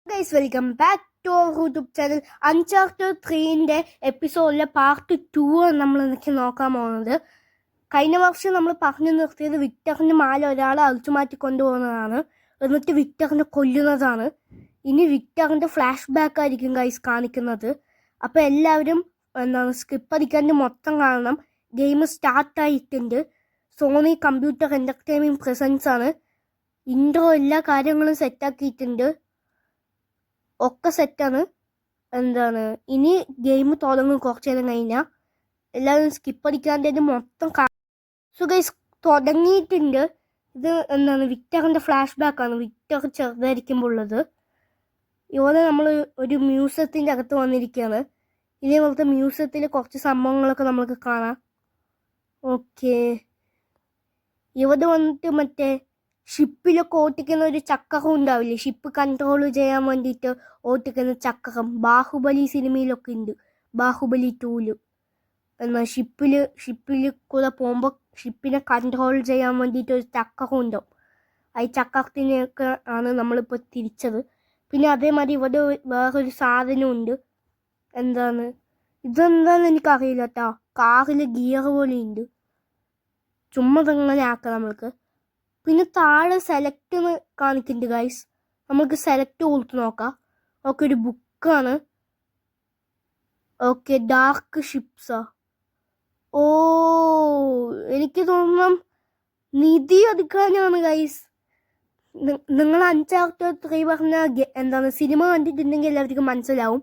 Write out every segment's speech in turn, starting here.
Guys welcome back to our YouTube channel. Uncharted 3ന്റെ എപ്പിസോഡിലെ part 2 നമ്മൾ എനിക്ക് നോക്കാൻ പോകുന്നത്. കഴിഞ്ഞ വർഷം നമ്മൾ പറഞ്ഞു നിർത്തിയത് വിക്ടറിന്റെ മാല ഒരാളെ അഴിച്ചു മാറ്റി കൊണ്ടുപോകുന്നതാണ്, എന്നിട്ട് വിക്ടറിനെ കൊല്ലുന്നതാണ്. ഇനി വിക്ടറിന്റെ ഫ്ലാഷ് ബാക്ക് ആയിരിക്കും ഗൈസ് കാണിക്കുന്നത്. അപ്പോൾ എല്ലാവരും സ്കിപ്പ് അടിക്കാണ്ട് മൊത്തം കാണണം. ഗെയിം സ്റ്റാർട്ടായിട്ടുണ്ട്. സോണി കമ്പ്യൂട്ടർ എൻ്റർടൈൻമെൻറ്റ് പ്രസൻസ് ആണ്. ഇൻട്രോ എല്ലാ കാര്യങ്ങളും സെറ്റാക്കിയിട്ടുണ്ട്, ഒക്കെ സെറ്റാണ്. ഇനി ഗെയിം തുടങ്ങും കുറച്ച് നേരം കഴിഞ്ഞാൽ. എല്ലാവരും സ്കിപ്പ് അടിക്കാണ്ട് മൊത്തം സോ ഗൈസ് തുടങ്ങിയിട്ടുണ്ട്. ഇത് വിക്ടറിൻ്റെ ഫ്ലാഷ് ബാക്കാണ്, വിക്ടർ ചെറുതായിരിക്കുമ്പോൾ ഉള്ളത്. ഇവിടെ നമ്മൾ ഒരു മ്യൂസിയത്തിൻ്റെ അകത്ത് വന്നിരിക്കുകയാണ്. ഇതേപോലത്തെ മ്യൂസിയത്തിൽ കുറച്ച് സംഭവങ്ങളൊക്കെ നമ്മൾക്ക് കാണാം. ഓക്കെ, ഇവിടെ വന്നിട്ട് മറ്റേ ഷിപ്പിലൊക്കെ ഓട്ടിക്കുന്ന ഒരു ചക്രം ഉണ്ടാവില്ലേ, ഷിപ്പ് കൺട്രോൾ ചെയ്യാൻ വേണ്ടിയിട്ട് ഓട്ടിക്കുന്ന ചക്രം. ബാഹുബലി സിനിമയിലൊക്കെ ഉണ്ട്, ബാഹുബലി 2 എന്നാൽ ഷിപ്പിൽ കൂടെ പോകുമ്പോൾ ഷിപ്പിനെ കൺട്രോൾ ചെയ്യാൻ വേണ്ടിയിട്ട് ഒരു ചക്രം ഉണ്ടാവും. ആ ചക്രത്തിനെയൊക്കെ ആണ് നമ്മളിപ്പോൾ തിരിച്ചത്. പിന്നെ അതേമാതിരി ഇവിടെ വേറൊരു സാധനമുണ്ട്. ഇതെന്താന്ന് എനിക്കറിയില്ല കേട്ടോ. കാറിൽ ഗിയർ പോലെ ഉണ്ട്. ചുമ്മാ അങ്ങനെ ആക്കാം നമ്മൾക്ക്. പിന്നെ താഴെ സെലക്ട് കാണിക്കുന്നുണ്ട് ഗൈസ്. നമുക്ക് സെലക്ട് കൊടുത്ത് നോക്കാം. ഓക്കെ, ഒരു ബുക്കാണ്. Okay, dark ഷിപ്സാ. ഓ, എനിക്ക് തോന്നുന്നു നിധി ഒതുക്കാനാണ് ഗൈസ്. നിങ്ങൾ അൺചാർട്ടഡ് 3 പറഞ്ഞ സിനിമ കണ്ടിട്ടുണ്ടെങ്കിൽ എല്ലാവർക്കും മനസ്സിലാവും.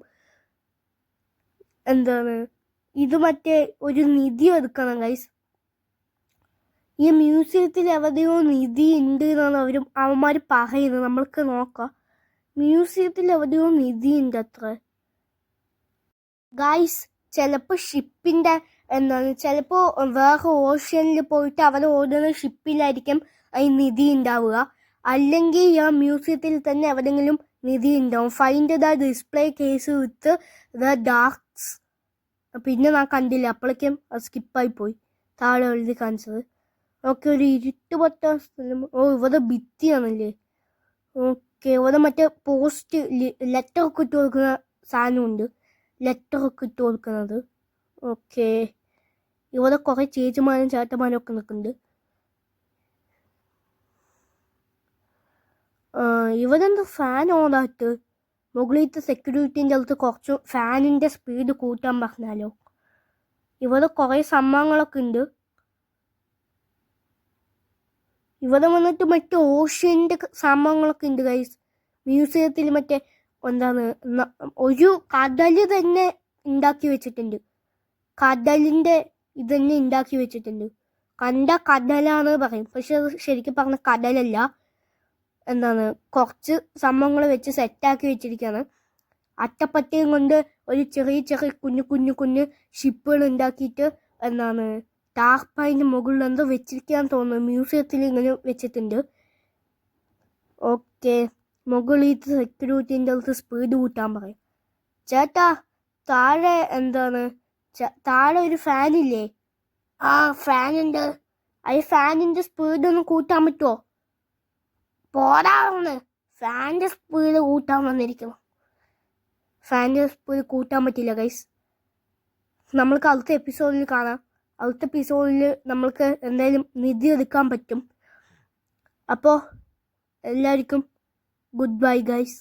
ഇത് മറ്റേ ഒരു നിധി ഒതുക്കണം ഗൈസ്. ഈ മ്യൂസിയത്തിൽ എവിടെയോ നിധി ഉണ്ട് എന്നാണ് അവന്മാർ പറയുന്നത്. നമ്മൾക്ക് നോക്കാം. മ്യൂസിയത്തിൽ എവിടെയോ നിധി ഉണ്ട് അത്ര ഗൈസ്. ചിലപ്പോൾ ഷിപ്പിൻ്റെ ചിലപ്പോൾ വേറെ ഓഷ്യനിൽ പോയിട്ട് അവിടെ ഓടുന്ന ഷിപ്പിലായിരിക്കും ഈ നിധി ഉണ്ടാവുക. അല്ലെങ്കിൽ ആ മ്യൂസിയത്തിൽ തന്നെ എവിടെയെങ്കിലും നിധി ഉണ്ടാവും. Find the display case with the darks. പിന്നെ ഞാൻ കണ്ടില്ല, അപ്പോഴേക്കും അത് സ്കിപ്പായി പോയി. താഴെ എഴുതി കാണിച്ചത്. ഓക്കെ, ഒരു ഇരുട്ടുപൊട്ട സ്ഥലം. ഓ, ഇവിടെ ഭിത്തിയാണല്ലേ. ഓക്കെ, ഇവിടെ മറ്റേ പോസ്റ്റ് ലെറ്ററൊക്കെ ഇട്ട് കൊടുക്കുന്ന സാധനമുണ്ട്, ലെറ്ററൊക്കെ ഇട്ട് കൊടുക്കുന്നത്. ഓക്കെ, ഇവിടെ കുറേ ചേച്ചിമാരും ചേട്ടന്മാരും ഒക്കെ നിൽക്കുന്നുണ്ട്. ഇവിടെ എന്താ ഫാൻ ഓണായിട്ട്? മുകളിലത്തെ സെക്യൂരിറ്റീൻ്റെ അടുത്ത് കുറച്ച് ഫാനിൻ്റെ സ്പീഡ് കൂട്ടാൻ പറഞ്ഞാലോ. ഇവിടെ കുറേ സംഭവങ്ങളൊക്കെ ഉണ്ട്. ഇവിടെ വന്നിട്ട് മറ്റേ ഓഷ്യൻ്റെ സംഭവങ്ങളൊക്കെ ഉണ്ട് ഗൈസ്. മ്യൂസിയത്തിൽ മറ്റേ ഒരു കടൽ തന്നെ ഉണ്ടാക്കി വെച്ചിട്ടുണ്ട്. കടലിൻ്റെ ഇത് തന്നെ ഉണ്ടാക്കി വെച്ചിട്ടുണ്ട്. കണ്ട കടലാണ് പറയും, പക്ഷെ അത് ശരിക്കും പറഞ്ഞ കടലല്ല. കുറച്ച് സംഭവങ്ങൾ വെച്ച് സെറ്റാക്കി വെച്ചിരിക്കുകയാണ്. അട്ടപ്പറ്റയും കൊണ്ട് ഒരു ചെറിയ ചെറിയ കുഞ്ഞു ഷിപ്പുകൾ ഉണ്ടാക്കിയിട്ട് ടാർപ്പായിൻ്റെ മുകളിൽ എന്തോ വെച്ചിരിക്കാൻ തോന്നുന്നു. മ്യൂസിയത്തിൽ ഇങ്ങനെ വെച്ചിട്ടുണ്ട്. ഓക്കെ, മുകളിൽ സെക്യൂരിറ്റീൻ്റെ അടുത്ത് സ്പീഡ് കൂട്ടാൻ പറയും. ചേട്ടാ, താഴെ താഴെ ഒരു ഫാനില്ലേ? ആ, ഫാനുണ്ട്. ഈ ഫാനിൻ്റെ സ്പീഡ് ഒന്ന് കൂട്ടാൻ പറ്റുമോ? പോരാണ്, ഫാനിൻ്റെ സ്പീഡ് കൂട്ടാൻ വന്നിരിക്കുന്നു. ഫാനിൻ്റെ സ്പീഡ് കൂട്ടാൻ പറ്റില്ല ഗൈസ്. നമ്മൾക്ക് അടുത്ത എപ്പിസോഡിൽ കാണാം. അടുത്ത എപ്പിസോഡിൽ നമ്മൾക്ക് എന്തായാലും നിധി എടുക്കാൻ പറ്റും. അപ്പോൾ എല്ലാവർക്കും ഗുഡ് ബൈ ഗൈസ്.